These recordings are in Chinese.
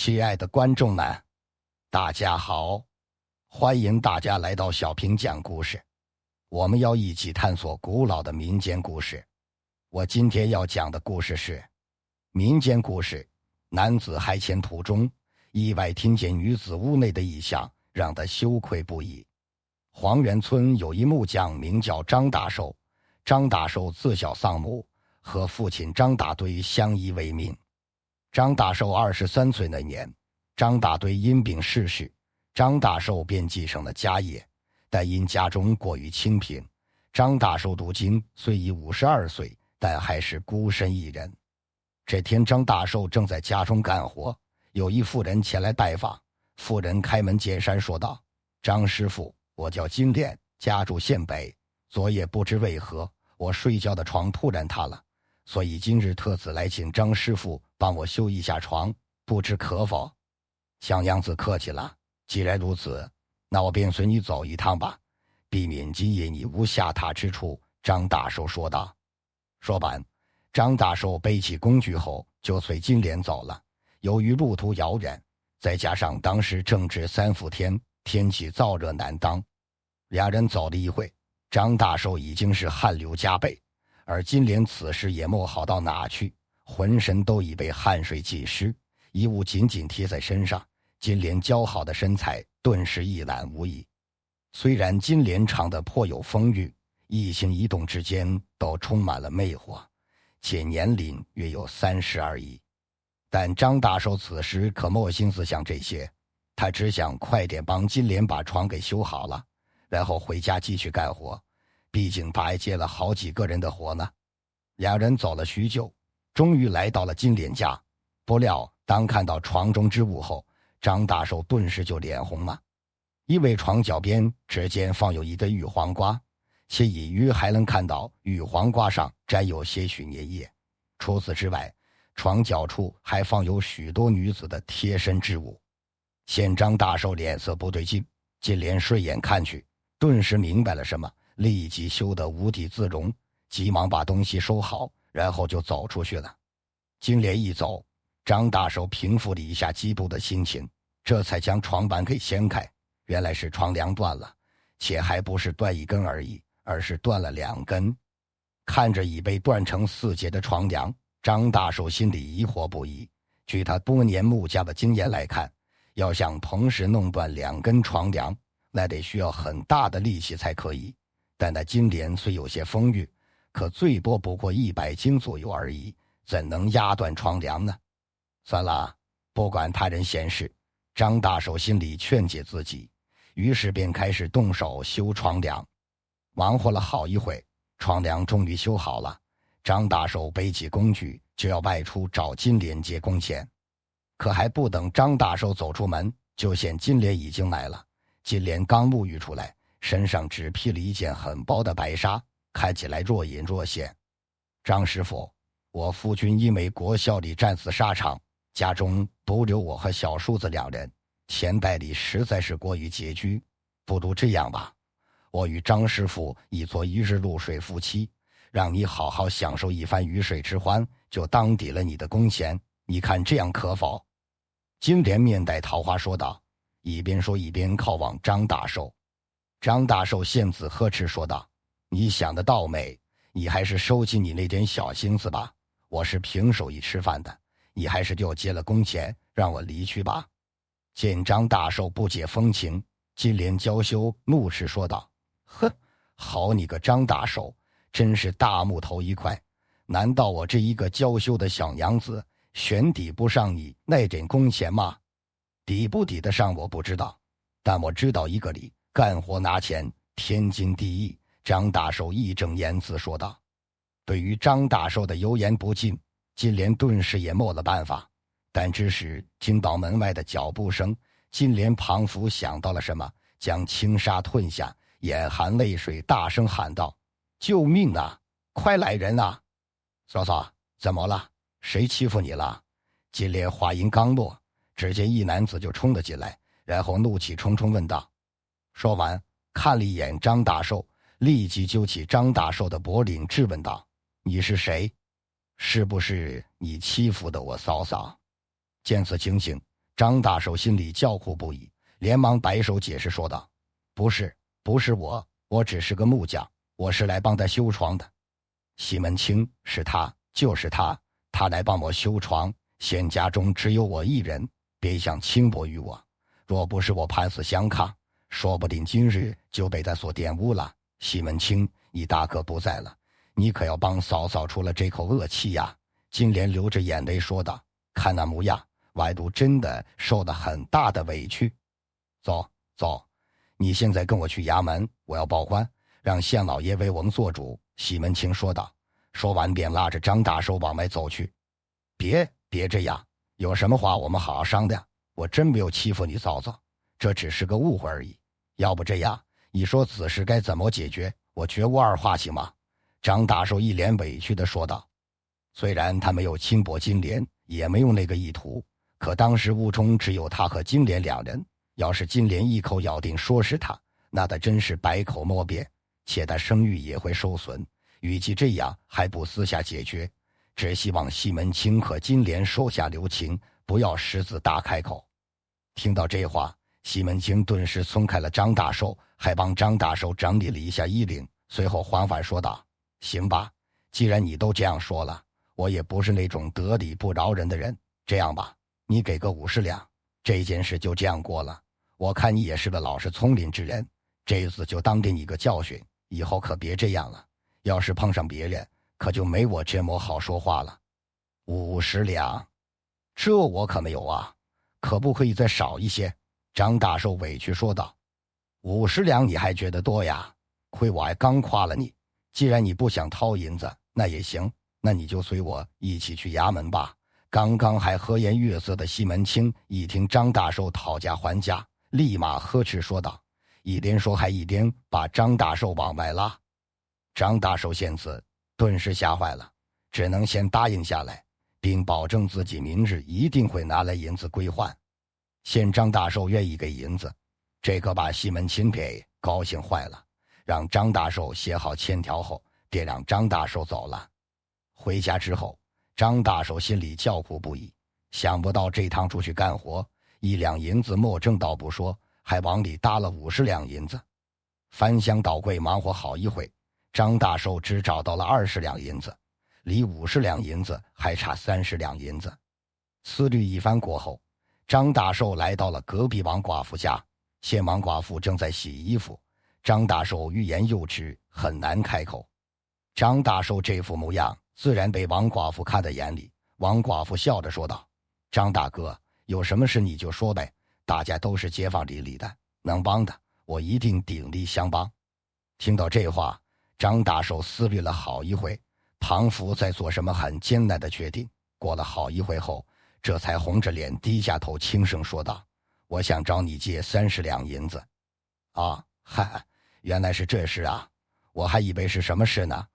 亲爱的观众们，大家好，欢迎大家来到小平讲故事。我们要一起探索古老的民间故事。我今天要讲的故事是民间故事。男子海潜途中，意外听见女子屋内的异响，让他羞愧不已。黄原村有一木匠，名叫张大寿。张大寿自小丧母，和父亲张大堆相依为命。张大寿23岁那年，张大堆因病逝世，张大寿便继承了家业，但因家中过于清贫，张大寿如今虽已52岁，但还是孤身一人。这天，张大寿正在家中干活，有一妇人前来拜访。妇人开门见山说道：“张师傅，我叫金莲，家住县北。昨夜不知为何，我睡觉的床突然塌了，所以今日特此来请张师傅帮我修一下床，不知可否？”“小娘子客气了，既然如此，那我便随你走一趟吧，避免今夜你无下榻之处。”张大寿说道。说完，张大寿背起工具后就随金莲走了。由于路途遥远，再加上当时正值3伏天，天气燥热难当，两人走了一会，张大寿已经是汗流浃背，而金莲此时也莫好到哪去，浑身都已被汗水浸湿，衣物紧紧贴在身上，金莲姣好的身材顿时一览无遗。虽然金莲长得颇有风韵，一行一动之间都充满了魅惑，且年龄约有30而已。但张大寿此时可莫心思想这些，他只想快点帮金莲把床给修好了，然后回家继续干活，毕竟他还接了好几个人的活呢。两人走了许久，终于来到了金莲家。不料当看到床中之物后，张大寿顿时就脸红了。因为床脚边只见放有一堆玉黄瓜，且隐约还能看到玉黄瓜上沾有些许粘液。除此之外，床脚处还放有许多女子的贴身之物。见张大寿脸色不对劲，金莲睡眼看去，顿时明白了什么，立即羞得无地自容，急忙把东西收好，然后就走出去了。金莲一走，张大寿平复了一下激动的心情，这才将床板给掀开。原来是床梁断了，且还不是断一根而已，而是断了2根。看着已被断成4节的床梁，张大寿心里疑惑不已。据他多年木匠的经验来看，要想同时弄断2根床梁，那得需要很大的力气才可以。但那金莲虽有些风韵，可最多不过100斤左右而已，怎能压断床梁呢？算了，不管他人闲事，张大寿心里劝解自己，于是便开始动手修床梁。忙活了好一会，床梁终于修好了。张大寿背起工具就要外出找金莲结工钱，可还不等张大寿走出门，就见金莲已经来了。金莲刚沐浴出来，身上只披了一件很薄的白纱，看起来若隐若现。“张师傅，我夫君因为国校里战死沙场，家中独留我和小叔子2人，钱袋里实在是过于拮据，不如这样吧，我与张师傅一做一日露水夫妻，让你好好享受一番鱼水之欢，就当抵了你的工钱，你看这样可否？”金莲面带桃花说道，一边说一边靠往张大寿。张大寿献子呵斥说道：“你想得倒美，你还是收起你那点小心思吧，我是凭手艺吃饭的，你还是给我结了工钱，让我离去吧。”见张大寿不解风情，金莲娇羞怒斥说道：“呵，好你个张大寿，真是大木头一块，难道我这一个娇羞的小娘子悬抵不上你那点工钱吗？抵不抵得上我不知道，但我知道一个理，干活拿钱天经地义。”张大寿义正言辞说道。对于张大寿的油盐不进，金莲顿时也没了办法。但这时听到门外的脚步声，金莲仿佛想到了什么，将轻纱褪下，眼含泪水大声喊道：“救命啊，快来人啊！”“嫂嫂，怎么了？谁欺负你了？”金莲话音刚落，只见一男子就冲了进来，然后怒气冲冲问道。说完看了一眼张大寿，立即揪起张大寿的脖领质问道：“你是谁？是不是你欺负的我嫂嫂？”见此情形，张大寿心里叫苦不已，连忙摆手解释说道：“不是我只是个木匠，我是来帮他修床的。西门庆是他，就是他，他来帮我修床，现家中只有我一人，别想轻薄于我。若不是我攀死相抗，说不定今日就被他所玷污了。西门庆，你大可不在了，你可要帮嫂嫂出了这口恶气呀。”金莲流着眼泪说道：“看那模样，外度真的受了很大的委屈。走，你现在跟我去衙门，我要报官，让县老爷为我们做主。”西门庆说道。说完便拉着张大寿往外走去。别这样，有什么话我们好好商量。我真没有欺负你嫂嫂，这只是个误会而已。要不这样，你说此事该怎么解决？我绝无二话，行吗？张大寿一脸委屈地说道。虽然他没有轻薄金莲，也没有那个意图，可当时屋中只有他和金莲两人，要是金莲一口咬定说是他，那他真是百口莫辩，且他声誉也会受损。与其这样，还不私下解决，只希望西门庆和金莲手下留情，不要狮子大开口。听到这话，西门庆顿时松开了张大寿，还帮张大寿整理了一下衣领，随后缓缓说道：“行吧，既然你都这样说了，我也不是那种得理不饶人的人。这样吧，你给个50两，这件事就这样过了。我看你也是个老实聪明之人，这一次就当给你个教训，以后可别这样了。要是碰上别人，可就没我这么好说话了。50两，这我可没有啊，可不可以再少一些？”张大寿委屈说道。50两你还觉得多呀？亏我还刚夸了你。既然你不想掏银子，那也行，那你就随我一起去衙门吧。刚刚还和颜悦色的西门庆一听张大寿讨价还价，立马呵斥说道，一边说还一边把张大寿往外拉。张大寿见此，顿时吓坏了，只能先答应下来，并保证自己明日一定会拿来银子归还。见张大寿愿意给银子，这可把西门庆给高兴坏了，让张大寿写好欠条后，便让张大寿走了。回家之后，张大寿心里叫苦不已，想不到这趟出去干活，1两银子没挣到不说，还往里搭了50两银子。翻箱倒柜忙活好一会，张大寿只找到了20两银子，离50两银子还差30两银子。思虑一番过后，张大寿来到了隔壁王寡妇家。现王寡妇正在洗衣服，张大寿欲言又止，很难开口。张大寿这副模样自然被王寡妇看在眼里。王寡妇笑着说道：“张大哥，有什么事你就说呗，大家都是街坊里的，能帮的我一定鼎力相帮。”听到这话，张大寿思虑了好一会，庞福在做什么很艰难的决定。过了好一会后，这才红着脸低下头轻声说道：“我想找你借30两银子。”啊，嗨，原来是这事啊，我还以为是什么事呢。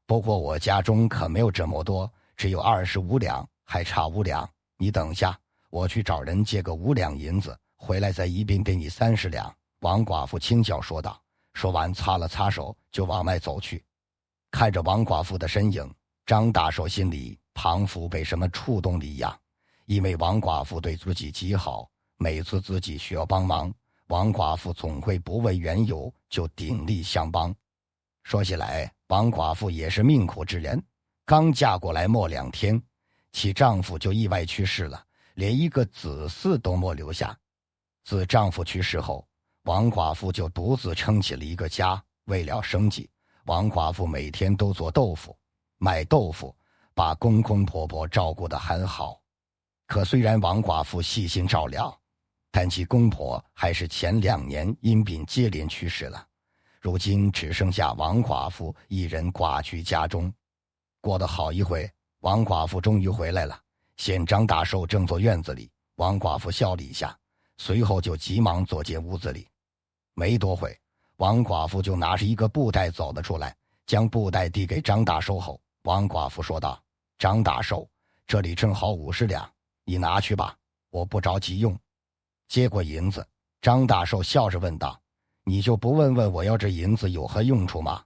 不过我家中可没有这么多，只有25两，还差5两。你等下，我去找人借个5两银子，回来再一并给你30两。王寡妇轻笑说道。说完擦了擦手，就往外走去。看着王寡妇的身影，张大寿心里庞佛被什么触动了一样。因为王寡妇对自己极好，每次自己需要帮忙，王寡妇总会不问缘由就鼎力相帮。说起来，王寡妇也是命苦之人，刚嫁过来没2天，其丈夫就意外去世了，连一个子嗣都没留下。自丈夫去世后，王寡妇就独自撑起了一个家。为了生计，王寡妇每天都做豆腐，卖豆腐，把公公婆婆照顾得很好。可虽然王寡妇细心照料，但其公婆还是前2年因病接连去世了。如今只剩下王寡妇一人寡居家中。过了好一会，王寡妇终于回来了，见张大寿正坐院子里，王寡妇笑了一下，随后就急忙坐进屋子里。没多会，王寡妇就拿着一个布袋走了出来，将布袋递给张大寿后，王寡妇说道：“张大寿，这里正好50两，你拿去吧，我不着急用。”接过银子，张大寿笑着问道：“你就不问问我要这银子有何用处吗？”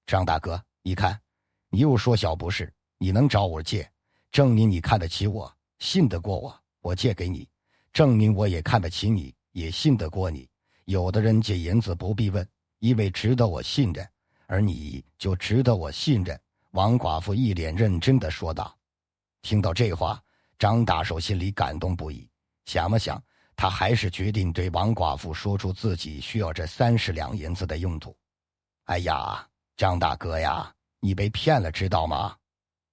张大哥，你看，你又说小不是，你能找我借，证明你看得起我，信得过我，我借给你，证明我也看得起你，也信得过你。有的人借银子不必问，因为值得我信任，而你就值得我信任。王寡妇一脸认真地说道。听到这话，张大寿心里感动不已，想了想，他还是决定对王寡妇说出自己需要这30两银子的用途。哎呀，张大哥呀，你被骗了，知道吗？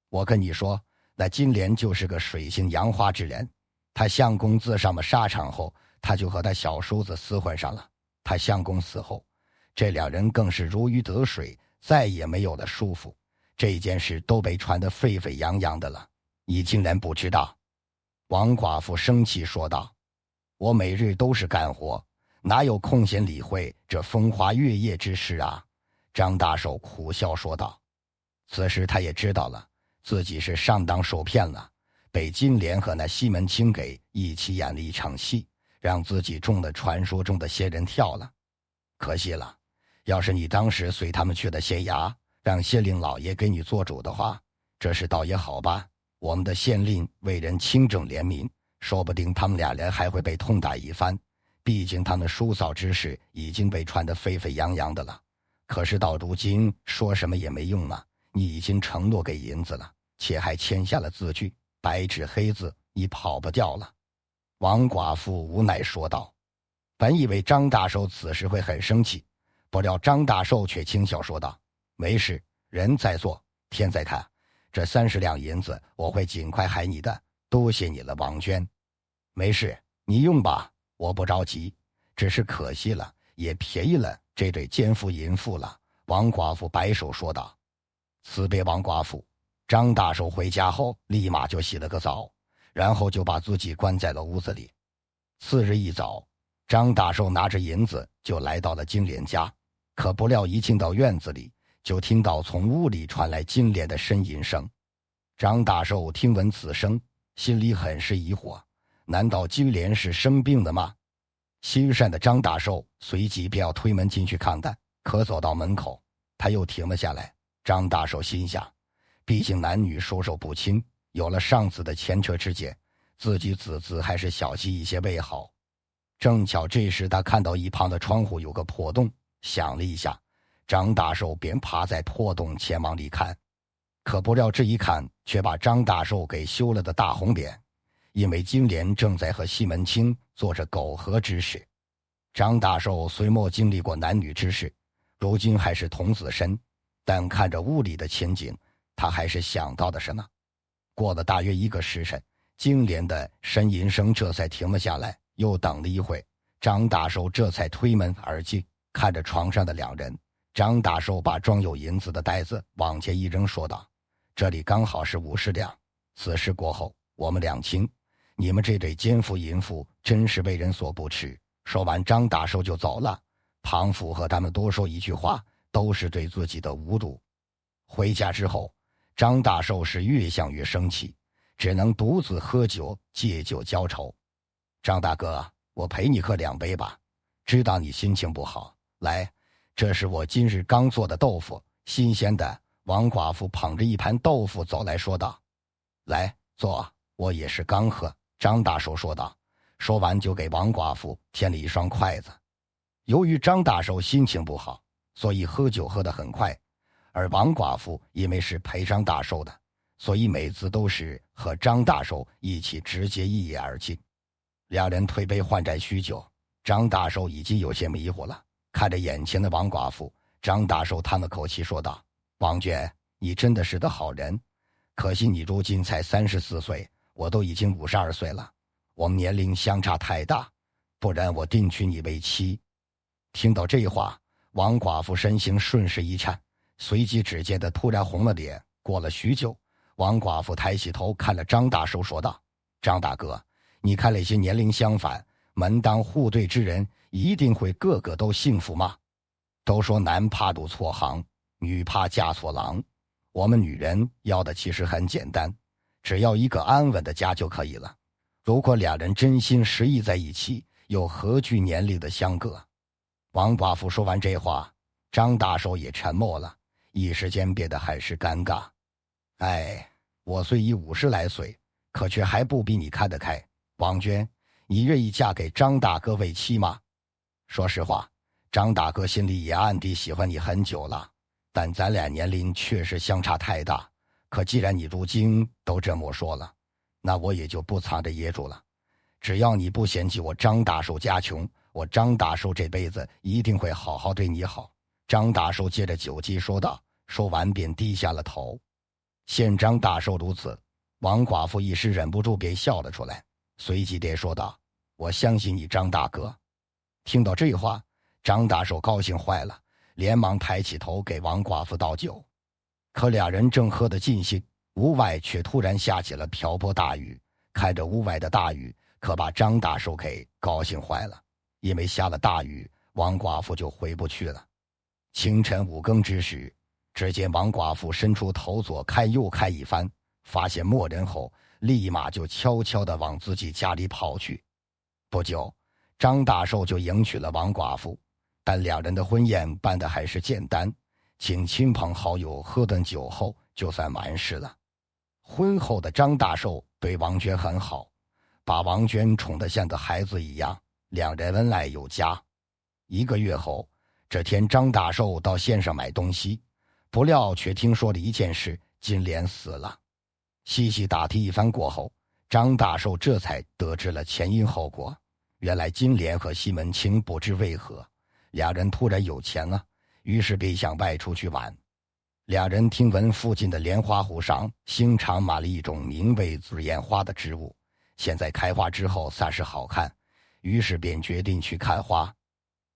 我跟你说，那金莲就是个水性杨花之人。他相公自上了沙场后，他就和他小叔子厮混上了。他相公死后，这两人更是如鱼得水，再也没有了束缚。这件事都被传得沸沸扬扬的了，你竟然不知道？王寡妇生气说道。我每日都是干活，哪有空闲理会这风花月夜之事啊？张大寿苦笑说道。此时他也知道了，自己是上当受骗了，被金莲和那西门庆给一起演了一场戏，让自己中了传说中的仙人跳了。可惜了，要是你当时随他们去了县衙，让县令老爷给你做主的话，这事倒也好吧。我们的县令为人清正廉明，说不定他们俩人还会被痛打一番。毕竟他们叔嫂之事已经被传得沸沸扬扬的了。可是到如今说什么也没用了，你已经承诺给银子了，且还签下了字据，白纸黑字，你跑不掉了。王寡妇无奈说道。本以为张大寿此时会很生气，不料张大寿却轻笑说道：没事，人在做，天在看，这30两银子我会尽快还你的，多谢你了，王娟。没事，你用吧，我不着急，只是可惜了，也便宜了这对奸夫淫妇了。王寡妇摆手说道。辞别王寡妇，张大寿回家后立马就洗了个澡，然后就把自己关在了屋子里。次日一早，张大寿拿着银子就来到了金莲家，可不料一进到院子里，就听到从屋里传来金莲的呻吟声。张大寿听闻此声，心里很是疑惑，难道金莲是生病了吗？心善的张大寿随即便要推门进去看看，可走到门口，他又停了下来。张大寿心想，毕竟男女授受不亲，有了上次的前车之鉴，自己此次还是小心一些为好。正巧这时他看到一旁的窗户有个破洞，想了一下，张大寿便爬在破洞前往里看。可不料这一看却把张大寿给羞了的大红脸，因为金莲正在和西门庆做着苟合之事。张大寿虽没经历过男女之事，如今还是童子身，但看着屋里的情景，他还是想到的什么。过了大约1个时辰，金莲的呻吟声这才停了下来。又等了一会，张大寿这才推门而进，看着床上的两人，张大寿把装有银子的袋子往前一扔，说道：这里刚好是50两，此事过后我们两清，你们这对奸夫淫妇真是为人所不齿。说完，张大寿就走了。庞父和他们多说一句话，都是对自己的侮辱。回家之后，张大寿是越想越生气，只能独自喝酒，借酒浇愁。张大哥，我陪你喝2杯吧，知道你心情不好，来，这是我今日刚做的豆腐，新鲜的。王寡妇捧着一盘豆腐走来说道。来坐，我也是刚喝。张大寿说道。说完就给王寡妇添了一双筷子。由于张大寿心情不好，所以喝酒喝得很快，而王寡妇因为是陪张大寿的，所以每次都是和张大寿一起直接一饮而尽。两人推杯换盏许久，张大寿已经有些迷糊了。看着眼前的王寡妇，张大寿叹了口气说道：王娟，你真的是个好人，可惜你如今才34岁，我都已经52岁了，我们年龄相差太大，不然我定娶你为妻。听到这话，王寡妇身形瞬时一颤，随即只见她突然红了脸。过了许久，王寡妇抬起头看了张大寿说道：张大哥，你看那些年龄相反、门当户对之人，一定会个个都幸福吗？都说男怕入错行，女怕嫁错郎。我们女人要的其实很简单，只要一个安稳的家就可以了。如果两人真心实意在一起，又何惧年龄的相隔？王寡妇说完这话，张大寿也沉默了，一时间变得很是尴尬。哎，我虽已50来岁，可却还不比你看得开。王娟，你愿意嫁给张大哥为妻吗？说实话，张大哥心里也暗地喜欢你很久了，但咱俩年龄确实相差太大。可既然你如今都这么说了，那我也就不藏着掖住了。只要你不嫌弃我张大寿家穷，我张大寿这辈子一定会好好对你好。张大寿接着酒机说道，说完便低下了头。见张大寿如此，王寡妇一时忍不住便笑了出来，随即便说道，我相信你张大哥。听到这话，张大寿高兴坏了，连忙抬起头给王寡妇倒酒。可俩人正喝得尽兴，屋外却突然下起了瓢泼大雨。看着屋外的大雨，可把张大寿给高兴坏了，因为下了大雨，王寡妇就回不去了。清晨5更之时，只见王寡妇伸出头左看右看一番，发现没人后，立马就悄悄地往自己家里跑去。不久，张大寿就迎娶了王寡妇，但两人的婚宴办得还是简单，请亲朋好友喝顿酒后就算完事了。婚后的张大寿对王娟很好，把王娟宠得像个孩子一样，两人恩爱有加。1个月后，这天张大寿到县上买东西，不料却听说了一件事，金莲死了。细细打听一番过后，张大寿这才得知了前因后果。原来金莲和西门庆不知为何，两人突然有钱了，于是便想外出去玩。两人听闻附近的莲花湖上新长满了一种名为紫烟花的植物，现在开花之后算是好看，于是便决定去看花。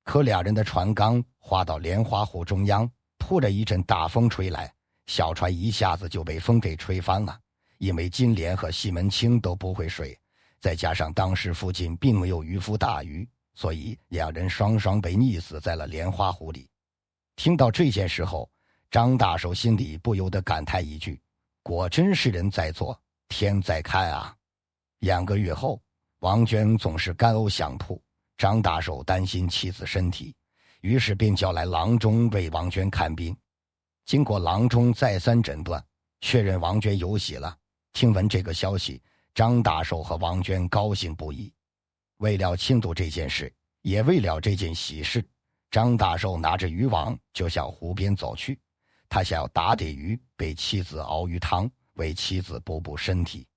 可两人的船刚划到莲花湖中央，突然一阵大风吹来，小船一下子就被风给吹翻了。因为金莲和西门庆都不会水，再加上当时附近并没有渔夫大鱼，所以两人双双被溺死在了莲花湖里。听到这件事后，张大寿心里不由得感叹一句，果真是人在做，天在看啊。2个月后，王娟总是干呕想吐，张大寿担心妻子身体，于是便叫来郎中为王娟看病。经过郎中再三诊断，确认王娟有喜了。听闻这个消息，张大寿和王娟高兴不已。为了庆祝这件事，也为了这件喜事，张大寿拿着渔网就向湖边走去。他想要打点鱼给妻子熬鱼汤，为妻子补补身体。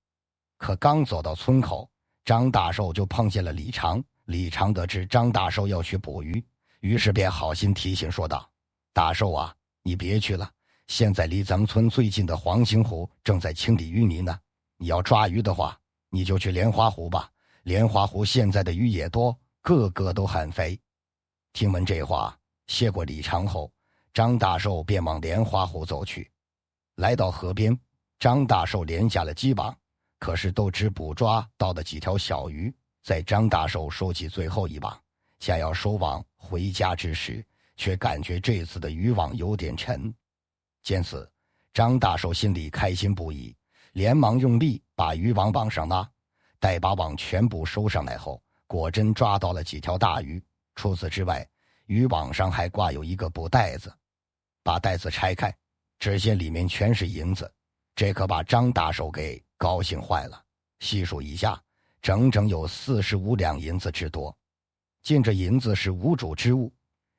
可刚走到村口，张大寿就碰见了李长。李长得知张大寿要去捕鱼，于是便好心提醒说道，大寿啊，你别去了，现在离咱们村最近的黄兴湖正在清理淤泥呢，你要抓鱼的话，你就去莲花湖吧，莲花湖现在的鱼也多，个个都很肥。听闻这话，谢过李长后，张大寿便往莲花湖走去。来到河边，张大寿连下了几网，可是都只捕抓到了几条小鱼。在张大寿收起最后一网，想要收网回家之时，却感觉这次的渔网有点沉。见此，张大寿心里开心不已，连忙用力把渔网往上拉。待把网全部收上来后，果真抓到了几条大鱼。除此之外，渔网上还挂有一个布袋子。把袋子拆开，只见里面全是银子，这可把张大寿给高兴坏了。细数一下，整整有45两银子之多。见这银子是无主之物，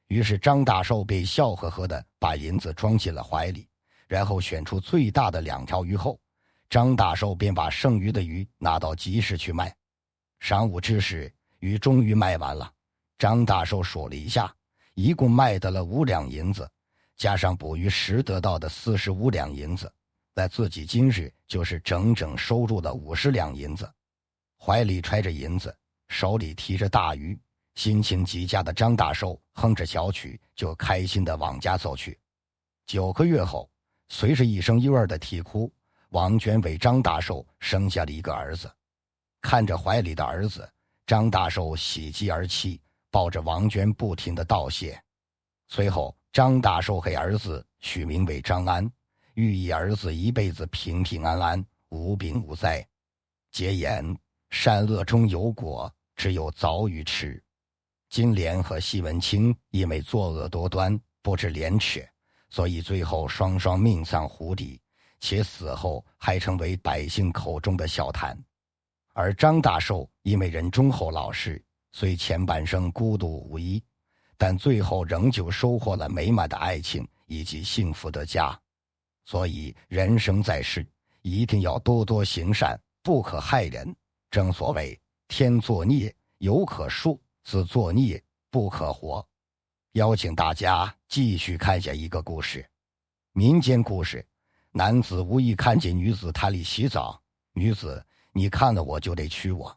于是张大寿便笑呵呵地把银子装进了怀里，然后选出最大的2条鱼后，张大寿便把剩余的鱼拿到集市去卖。晌午之时，鱼终于卖完了。张大寿数了一下，一共卖得了5两银子，加上捕鱼时得到的45两银子，在自己今日就是整整收入了50两银子。怀里揣着银子，手里提着大鱼，心情极佳的张大寿哼着小曲，就开心地往家走去。9个月后，随着一声幼儿的啼哭，王娟为张大寿生下了一个儿子。看着怀里的儿子，张大寿喜极而泣，抱着王娟不停地道谢。随后，张大寿给儿子取名为张安，寓意儿子一辈子平平安安，无病无灾。结言：善恶中有果，只有早与迟。金莲和西门庆因为作恶多端，不知廉耻，所以最后双双命丧湖底，且死后还成为百姓口中的笑谈。而张大寿因为人忠厚老实，虽前半生孤独无依，但最后仍旧收获了美满的爱情以及幸福的家。所以人生在世，一定要多多行善，不可害人。正所谓天作孽犹可恕，自作孽不可活。邀请大家继续看下一个故事。民间故事，男子无意看见女子潭里洗澡，女子，你看了我就得娶我。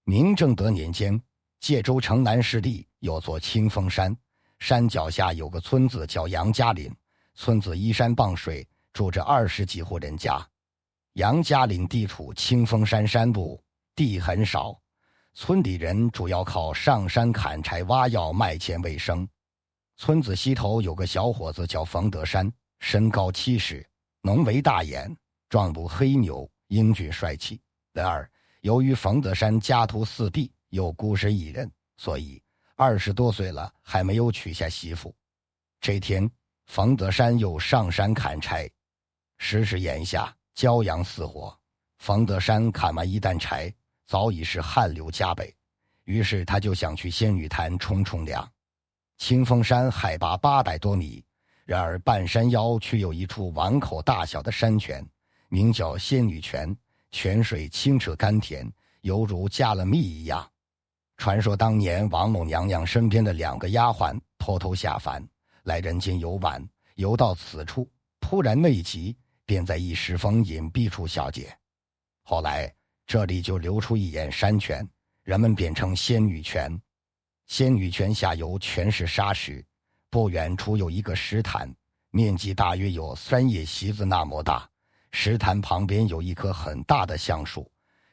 明正德年间，界州城南市地有座清风山，山脚下有个村子叫杨家岭，村子依山傍水，住着20几户人家。杨家岭地处清风山山路，地很少，村里人主要靠上山砍柴挖药卖钱为生。村子西头有个小伙子叫冯德山，身高70，浓眉大眼，状如黑牛，英俊帅气。然而由于冯德山家徒4壁，又孤身一人，所以20多岁了还没有娶下媳妇。这天冯德山又上山砍柴，时势眼下，骄阳似火。冯德山砍完一担柴，早已是汗流浃背，于是他就想去仙女潭冲冲凉。清风山海拔800多米，然而半山腰却有一处碗口大小的山泉，名叫仙女泉，泉水清澈甘甜，犹如加了蜜一样。传说当年王母娘娘身边的2个丫鬟偷偷下凡，来人间游玩，游到此处，突然内急，便在一石缝隐蔽处小解。后来这里就流出一眼山泉，人们便称仙女泉。仙女泉下游全是沙石，不远处有一个石潭，面积大约有3叶席子那么大。石潭旁边有一棵很大的橡树，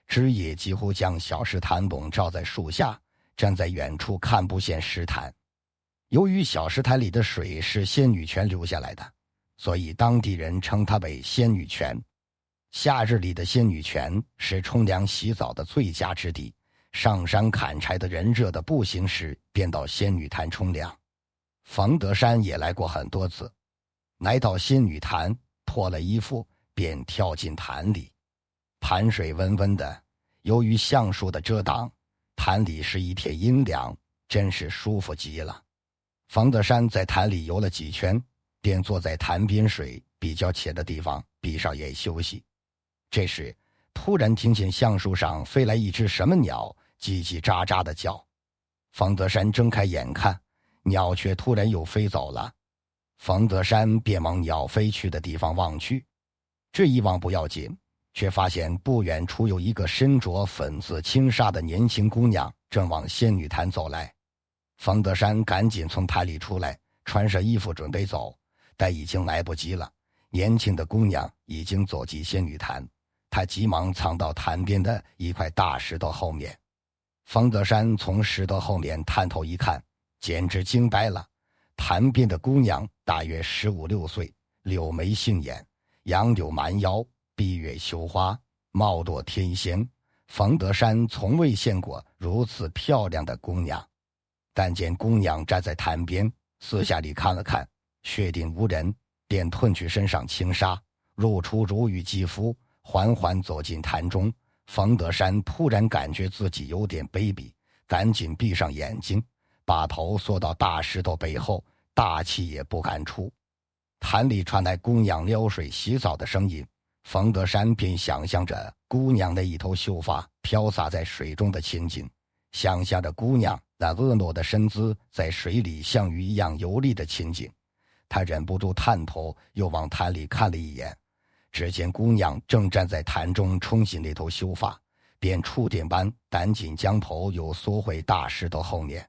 枝叶几乎将小石潭笼罩在树下，站在远处看不见石潭。由于小石潭里的水是仙女泉流下来的，所以当地人称它为仙女泉。夏日里的仙女泉是冲凉洗澡的最佳之地，上山砍柴的人热得不行时便到仙女潭冲凉。冯德山也来过很多次，来到仙女潭，脱了衣服便跳进潭里。潭水温温的，由于橡树的遮挡，潭里是一片阴凉，真是舒服极了。冯德山在潭里游了几圈，便坐在潭边水比较浅的地方闭上眼休息。这时突然听见橡树上飞来一只什么鸟，叽叽喳喳地叫。冯德山睁开眼看，鸟却突然又飞走了。冯德山便往鸟飞去的地方望去，这一望不要紧，却发现不远处有一个身着粉紫轻纱的年轻姑娘正往仙女潭走来。冯德山赶紧从潭里出来，穿上衣服准备走，但已经来不及了，年轻的姑娘已经走进仙女潭，他急忙藏到潭边的一块大石头后面。冯德山从石头后面探头一看，简直惊呆了。潭边的姑娘大约15、16岁，柳眉杏眼，杨柳蛮腰，闭月羞花，貌若天仙。冯德山从未见过如此漂亮的姑娘，但见姑娘站在潭边，四下里看了看，确定无人，便褪去身上轻纱，露出如玉肌肤，缓缓走进潭中。冯德山突然感觉自己有点卑鄙，赶紧闭上眼睛，把头缩到大石头背后，大气也不敢出。潭里传来姑娘撩水洗澡的声音，冯德山便想象着姑娘的一头秀发飘洒在水中的情景，想象着姑娘那婀娜的身姿在水里像鱼一样游历的情景。他忍不住探头又往潭里看了一眼，只见姑娘正站在潭中冲洗那头秀发，便触电般赶紧将头又缩回大石头后面。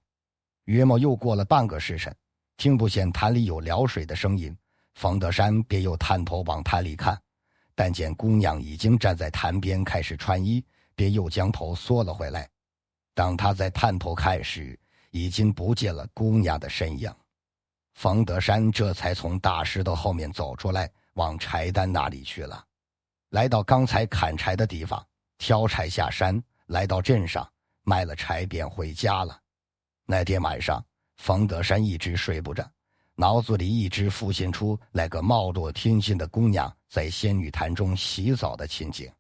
约莫又过了半个时辰，听不见潭里有撩水的声音，冯德山便又探头往潭里看，但见姑娘已经站在潭边开始穿衣，便又将头缩了回来。当他在探头看时，已经不见了姑娘的身影。冯德山这才从大石头后面走出来，往柴担那里去了。来到刚才砍柴的地方，挑柴下山，来到镇上卖了柴便回家了。那天晚上，冯德山一直睡不着，脑子里一直浮现出那个貌若天仙的姑娘在仙女潭中洗澡的情景。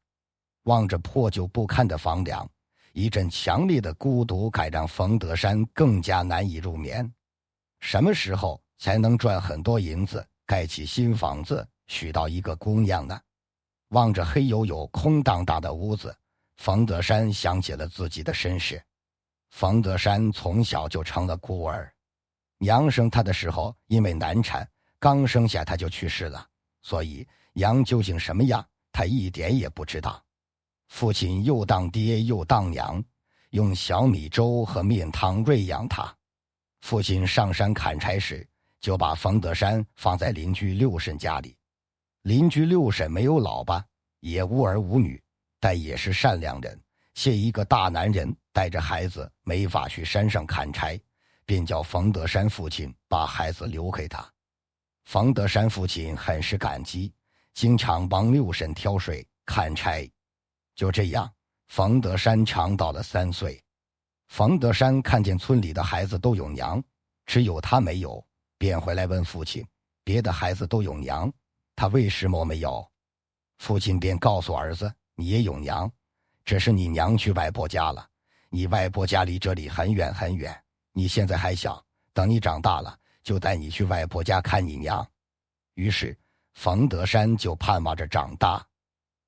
望着破旧不堪的房梁，一阵强烈的孤独感让冯德山更加难以入眠。什么时候才能赚很多银子，盖起新房子，娶到一个姑娘呢？望着黑黝黝空荡荡的屋子，冯德山想起了自己的身世。冯德山从小就成了孤儿，娘生他的时候因为难产，刚生下他就去世了，所以娘究竟什么样，他一点也不知道。父亲又当爹又当娘，用小米粥和面汤喂养他。父亲上山砍柴时，就把冯德山放在邻居六婶家里。邻居六婶没有老婆，也无儿无女，但也是善良人，见一个大男人带着孩子没法去山上砍柴，便叫冯德山父亲把孩子留给他。冯德山父亲很是感激，经常帮六婶挑水砍柴。就这样，冯德山长到了3岁。冯德山看见村里的孩子都有娘，只有他没有，便回来问父亲，别的孩子都有娘，他为什么没有？父亲便告诉儿子，你也有娘，只是你娘去外婆家了，你外婆家离这里很远很远，你现在还小，等你长大了，就带你去外婆家看你娘。于是冯德山就盼望着长大。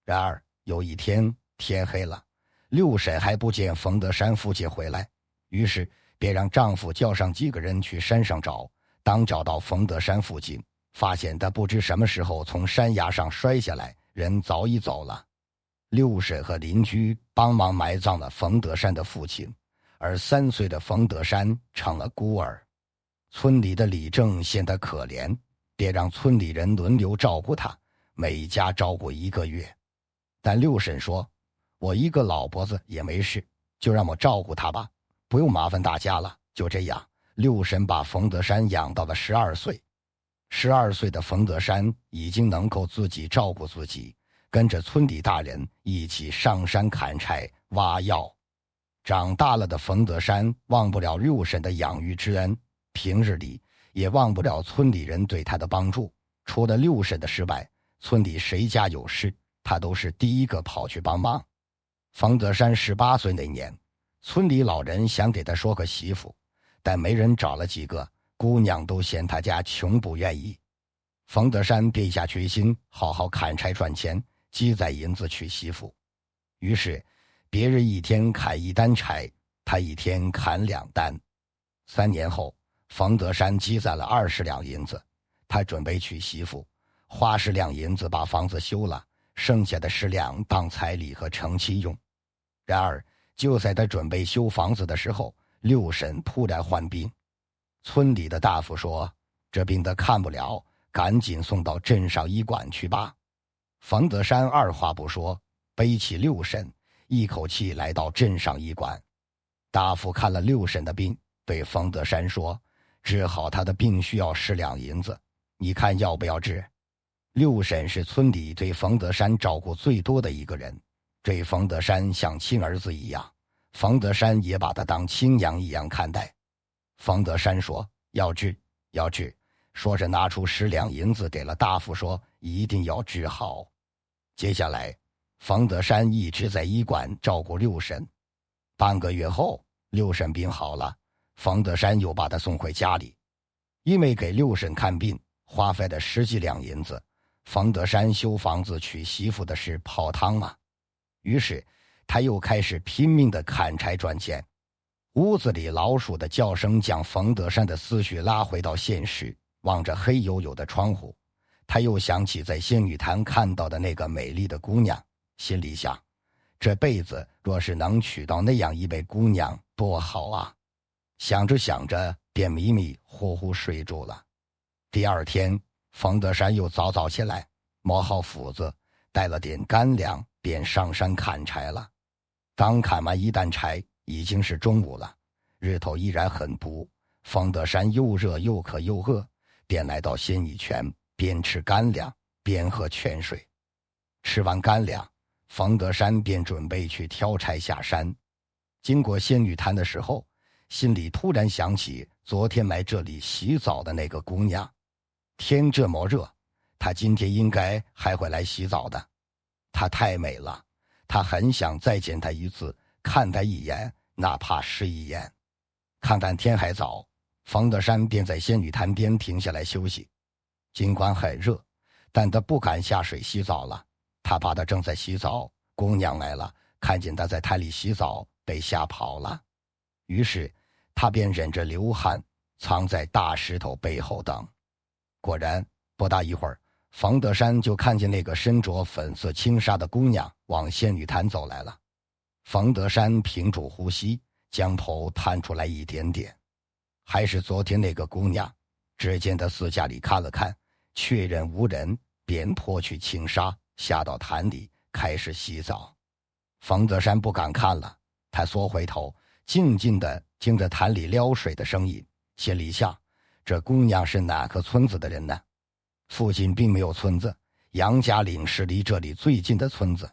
然而有一天天黑了，六婶还不见冯德山父亲回来，于是便让丈夫叫上几个人去山上找。当找到冯德山父亲，发现他不知什么时候从山崖上摔下来，人早已走了。六婶和邻居帮忙埋葬了冯德山的父亲，而3岁的冯德山成了孤儿。村里的李正嫌他可怜，便让村里人轮流照顾他，每家照顾1个月。但六婶说，我一个老婆子也没事，就让我照顾他吧，不用麻烦大家了。就这样，六婶把冯德山养到了12岁。12岁的冯德山已经能够自己照顾自己，跟着村里大人一起上山砍柴挖药。长大了的冯德山忘不了六婶的养育之恩，平日里也忘不了村里人对他的帮助。除了六婶的失败，村里谁家有事，他都是第一个跑去帮忙。冯德山18岁那年，村里老人想给他说个媳妇，但没人找了几个，姑娘都嫌他家穷不愿意。冯德山便下决心好好砍柴赚钱，积攒银子娶媳妇。于是别人一天砍1担柴，他一天砍2担。3年后，冯德山积攒了20两银子，他准备娶媳妇，花10两银子把房子修了，剩下的10两当彩礼和成亲用。然而就在他准备修房子的时候，六婶突然患病。村里的大夫说，这病得看不了，赶紧送到镇上医馆去吧。冯德山二话不说，背起六婶，一口气来到镇上医馆。大夫看了六婶的病，对冯德山说，治好他的病需要10两银子，你看要不要治？六婶是村里对冯德山照顾最多的一个人，对冯德山像亲儿子一样，冯德山也把他当亲娘一样看待。冯德山说，要治，要治，说着拿出10两银子给了大夫，说一定要治好。接下来冯德山一直在医馆照顾六婶。半个月后，六婶病好了，冯德山又把她送回家里。因为给六婶看病花费了10几两银子，冯德山修房子娶媳妇的事泡汤了。于是他又开始拼命地砍柴赚钱。屋子里老鼠的叫声将冯德山的思绪拉回到现实，望着黑黝黝的窗户，他又想起在仙女潭看到的那个美丽的姑娘，心里想，这辈子若是能娶到那样一位姑娘多好啊。想着想着便迷迷糊糊睡住了。第二天，冯德山又早早起来，磨好斧子，带了点干粮，便上山砍柴了。刚砍完1担柴，已经是中午了，日头依然很毒。冯德山又热又渴又饿，便来到仙女泉，边吃干粮边喝泉水。吃完干粮，冯德山便准备去挑柴下山。经过仙女潭的时候，心里突然想起昨天来这里洗澡的那个姑娘。天这么热，她今天应该还会来洗澡的。她太美了，他很想再见他一次，看他一眼，哪怕是一眼。看看天还早，冯德山便在仙女潭边停下来休息。尽管很热，但他不敢下水洗澡了，他怕他正在洗澡，姑娘来了，看见他在潭里洗澡，被吓跑了。于是他便忍着流汗，藏在大石头背后等。果然不大一会儿，冯德山就看见那个身着粉色轻纱的姑娘往仙女潭走来了。冯德山屏住呼吸，将头探出来一点点。还是昨天那个姑娘。只见他四下里看了看，确认无人，便脱去轻纱，下到潭里开始洗澡。冯德山不敢看了，他缩回头，静静地听着潭里撩水的声音，心里想，这姑娘是哪个村子的人呢？附近并没有村子，杨家岭是离这里最近的村子，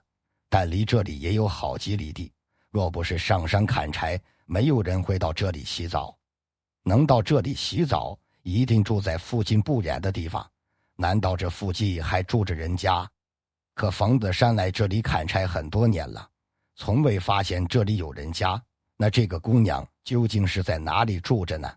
但离这里也有好几里地，若不是上山砍柴，没有人会到这里洗澡。能到这里洗澡，一定住在附近不远的地方，难道这附近还住着人家？可冯德山来这里砍柴很多年了，从未发现这里有人家，那这个姑娘究竟是在哪里住着呢？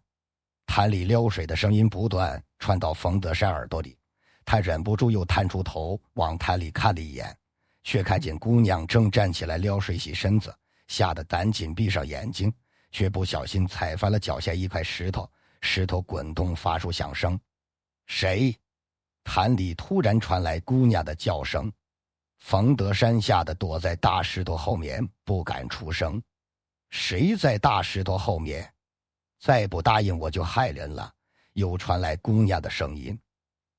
潭里撩水的声音不断传到冯德山耳朵里，他忍不住又探出头往潭里看了一眼，却看见姑娘正站起来撩水洗身子，吓得赶紧闭上眼睛，却不小心踩翻了脚下一块石头，石头滚动发出响声。谁？潭里突然传来姑娘的叫声。冯德山吓得躲在大石头后面，不敢出声。谁在大石头后面？再不答应我就害人了。又传来姑娘的声音。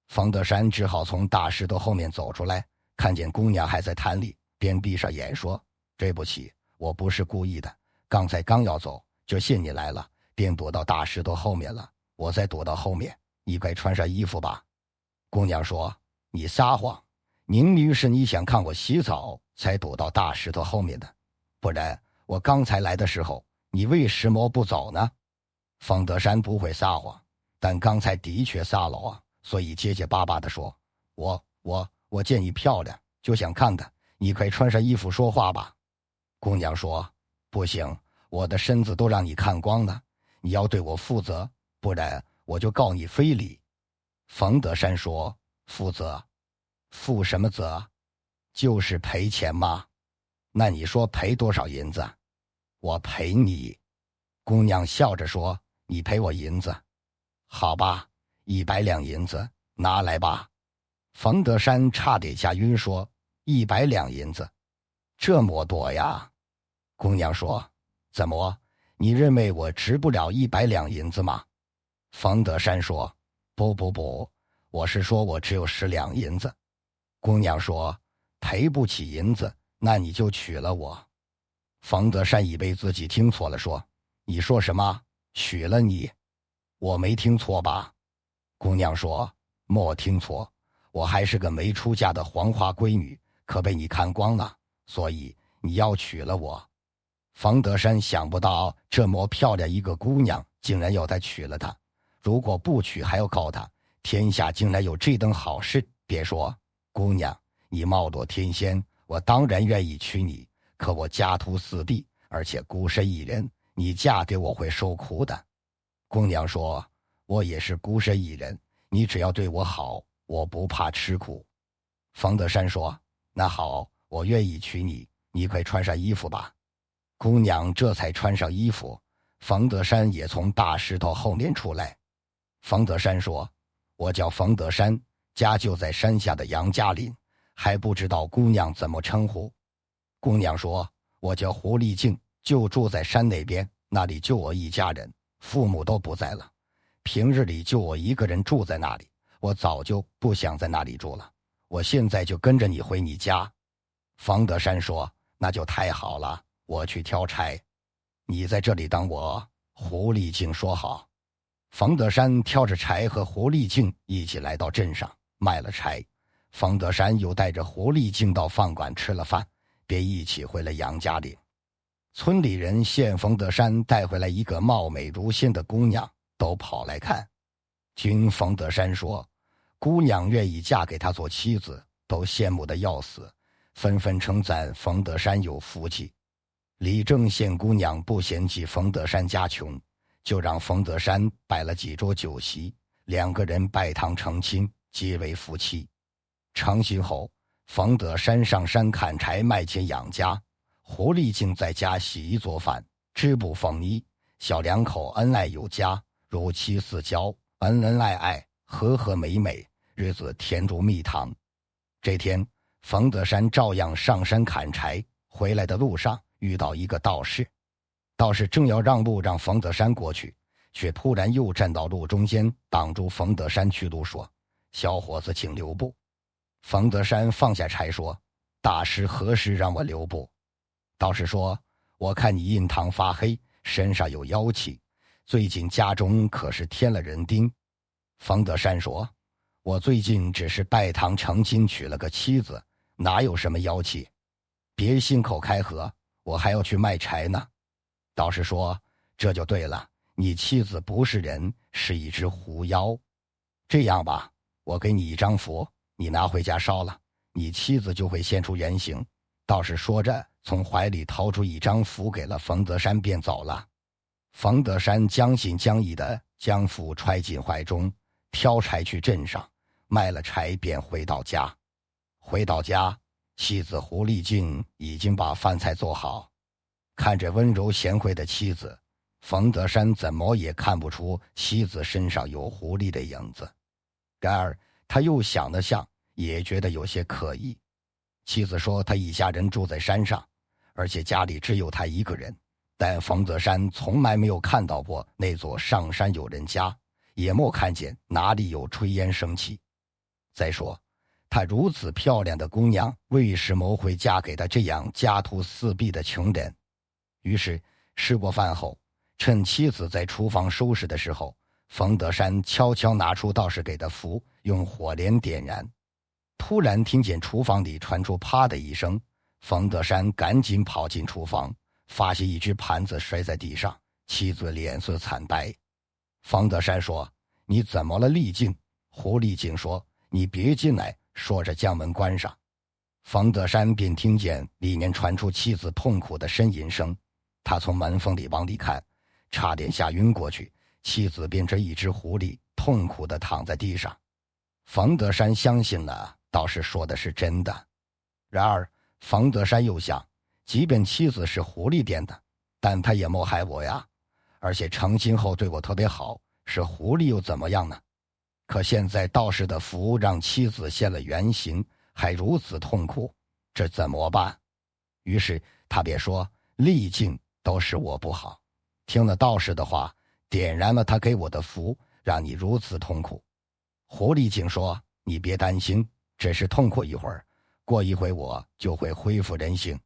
冯德山只好从大石头后面走出来，看见姑娘还在潭里，便闭上眼说：对不起，我不是故意的，刚才刚要走，就见你来了，便躲到大石头后面了。我再躲到后面，你快穿上衣服吧。姑娘说：你撒谎，明明是你想看我洗澡才躲到大石头后面的，不然我刚才来的时候你为什么不走呢？冯德山不会撒谎，但刚才的确撒了谎，所以结结巴巴地说：我见你漂亮，就想看看，你快穿上衣服说话吧。姑娘说：不行，我的身子都让你看光了，你要对我负责，不然我就告你非礼。冯德山说：负责？负什么责？就是赔钱吗？那你说赔多少银子？我赔你。姑娘笑着说：你赔我银子？好吧，100两银子，拿来吧。冯德山差点吓晕，说：100两银子，这么多呀？姑娘说：怎么，你认为我值不了100两银子吗？冯德山说：不，我是说我只有10两银子。姑娘说：赔不起银子，那你就娶了我。冯德山以为自己听错了，说：你说什么？娶了你？我没听错吧？姑娘说：莫听错，我还是个没出嫁的黄花闺女，可被你看光了，所以你要娶了我。冯德山想不到这么漂亮一个姑娘竟然要他娶了她，如果不娶还要告他，天下竟然有这等好事。别说，姑娘，你貌若天仙，我当然愿意娶你，可我家徒四壁，而且孤身一人，你嫁给我会受苦的。姑娘说：我也是孤身一人，你只要对我好，我不怕吃苦。冯德山说：那好，我愿意娶你，你快穿上衣服吧。姑娘这才穿上衣服，冯德山也从大石头后面出来。冯德山说：我叫冯德山，家就在山下的杨家岭，还不知道姑娘怎么称呼。姑娘说：我叫胡丽静，就住在山那边，那里就我一家人，父母都不在了，平日里就我一个人住在那里，我早就不想在那里住了，我现在就跟着你回你家。冯德山说：那就太好了，我去挑柴，你在这里等我。胡丽静说好。冯德山挑着柴和胡丽静一起来到镇上卖了柴，冯德山又带着胡丽静到饭馆吃了饭，便一起回了杨家岭。村里人见冯德山带回来一个貌美如仙的姑娘，都跑来看。听冯德山说姑娘愿意嫁给他做妻子，都羡慕得要死，纷纷称赞冯德山有福气。李正县姑娘不嫌弃冯德山家穷，就让冯德山摆了几桌酒席，两个人拜堂成亲，结为夫妻。成亲后，冯德山上山砍柴卖钱养家，胡丽静在家洗衣做饭，织布缝衣，小两口恩爱有加，如漆似胶，恩恩爱爱，和和美美，日子甜如蜜糖。这天，冯德山照样上山砍柴，回来的路上遇到一个道士。道士正要让路让冯德山过去，却突然又站到路中间，挡住冯德山去路，说：“小伙子，请留步。”冯德山放下柴说：“大师何时让我留步？”道士说：“我看你印堂发黑，身上有妖气，最近家中可是添了人丁。”冯德山说：“我最近只是拜堂成亲，娶了个妻子，哪有什么妖气？别信口开河，我还要去卖柴呢。”道士说：“这就对了，你妻子不是人，是一只狐妖。这样吧，我给你一张符，你拿回家烧了，你妻子就会现出原形。”道士说着，从怀里掏出一张符给了冯德山，便走了。冯德山将信将疑地将符揣进怀中，挑柴去镇上，卖了柴便回到家。回到家，妻子胡丽静已经把饭菜做好。看着温柔贤惠的妻子，冯德山怎么也看不出妻子身上有狐狸的影子。然而他又想了想，也觉得有些可疑。妻子说他一家人住在山上，而且家里只有他一个人，但冯德山从来没有看到过那座上山有人家，也没看见哪里有炊烟升起。再说她如此漂亮的姑娘，为什么会嫁给他这样家徒四壁的穷人？于是吃过饭后，趁妻子在厨房收拾的时候，冯德山悄悄拿出道士给的符，用火镰点燃。突然听见厨房里传出啪的一声，冯德山赶紧跑进厨房，发现一只盘子摔在地上，妻子脸色惨白。冯德山说：“你怎么了，丽静？”胡丽静说：“你别进来。”说着将门关上。冯德山便听见里面传出妻子痛苦的呻吟声，他从门缝里往里看，差点吓晕过去。妻子变成一只狐狸，痛苦地躺在地上。冯德山相信了道士说的是真的。然而冯德山又想，即便妻子是狐狸变的，但他也没害我呀，而且成亲后对我特别好，是狐狸又怎么样呢？可现在道士的符让妻子现了原形，还如此痛苦，这怎么办？于是他便说：“丽静都是我不好，听了道士的话，点燃了他给我的符，让你如此痛苦。”胡丽静说：“你别担心，只是痛苦一会儿，过一会我就会恢复人形。”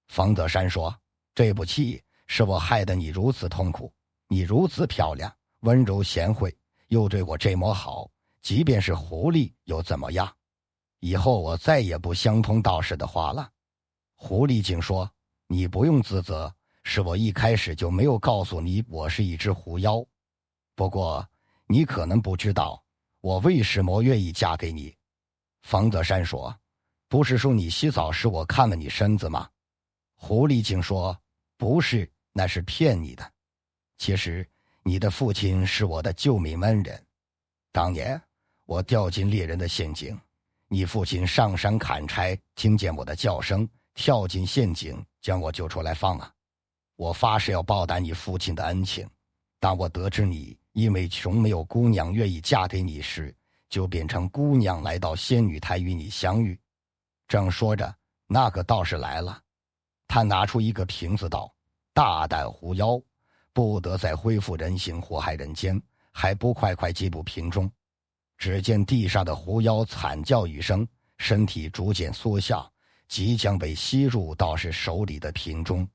冯德山说：“对不起，是我害得你如此痛苦。你如此漂亮，温柔贤惠，又对我这么好，即便是狐狸又怎么样？以后我再也不相通道士的话了。”胡丽静说：“你不用自责，是我一开始就没有告诉你我是一只狐妖。不过你可能不知道，我为什么愿意嫁给你。”冯德山说：“不是说你洗澡时我看了你身子吗？”胡丽静说：“不是，那是骗你的。其实你的父亲是我的救命恩人。当年我掉进猎人的陷阱，你父亲上山砍柴，听见我的叫声，跳进陷阱，将我救出来放了。我发誓要报答你父亲的恩情。当我得知你因为穷没有姑娘愿意嫁给你时，就变成姑娘来到仙女台与你相遇。”正说着，那个道士来了，他拿出一个瓶子道：“大胆狐妖，不得再恢复人形祸害人间，还不快快进入瓶中！”只见地上的狐妖惨叫一声，身体逐渐缩小，即将被吸入道士手里的瓶中。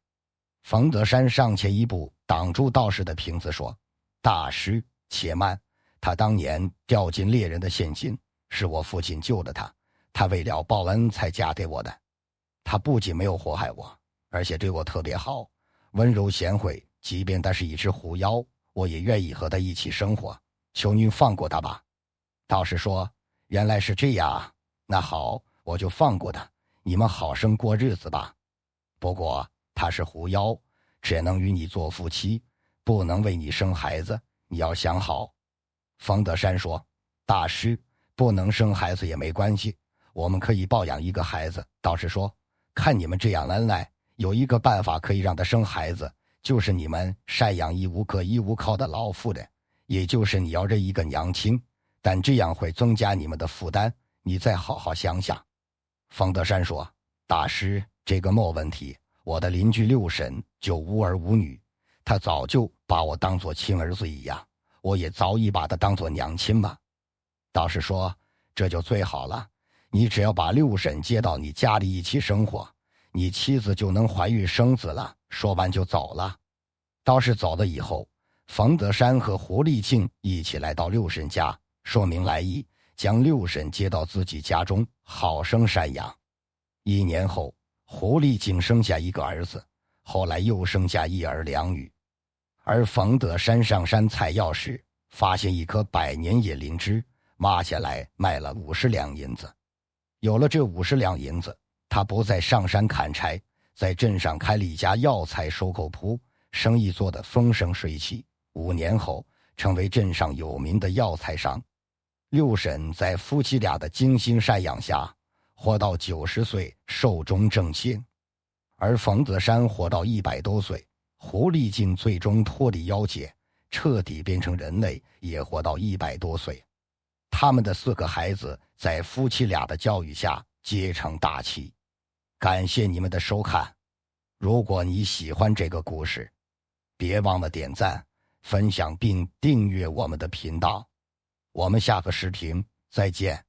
冯德山上前一步，挡住道士的瓶子，说：“大师，且慢，他当年掉进猎人的陷阱，是我父亲救了他，他为了报恩才嫁给我的。他不仅没有祸害我，而且对我特别好，温柔贤惠，即便他是一只狐妖，我也愿意和他一起生活，求您放过他吧。”道士说：“原来是这样啊，那好，我就放过他，你们好生过日子吧。不过他是狐妖，只能与你做夫妻，不能为你生孩子，你要想好。方德山说，大师，不能生孩子也没关系，我们可以抱养一个孩子。道士说，看你们这样恩爱，有一个办法可以让他生孩子，就是你们赡养一无可一无靠的老妇人，也就是你要认一个娘亲，但这样会增加你们的负担，你再好好想想。方德山说，大师，这个没问题，我的邻居六婶就无儿无女，她早就把我当作亲儿子一样，我也早已把她当作娘亲吧。道士说，这就最好了，你只要把六婶接到你家里一起生活，你妻子就能怀孕生子了。说完就走了。道士走了以后，冯德山和胡丽静一起来到六婶家，说明来意，将六婶接到自己家中，好生赡养。1年后，胡丽静生下一个儿子，后来又生下1儿2女。而冯德山上山采药时，发现一棵100年野灵芝，挖下来卖了50两银子。有了这50两银子，他不再上山砍柴，在镇上开了一家药材收购铺，生意做得风生水起。5年后，成为镇上有名的药材商。六婶在夫妻俩的精心赡养下，活到90岁，寿终正寝。而冯德山活到100多岁，胡丽静最终脱离妖界，彻底变成人类，也活到100多岁。他们的4个孩子在夫妻俩的教育下皆成大器。感谢你们的收看，如果你喜欢这个故事，别忘了点赞、分享并订阅我们的频道。我们下个视频再见。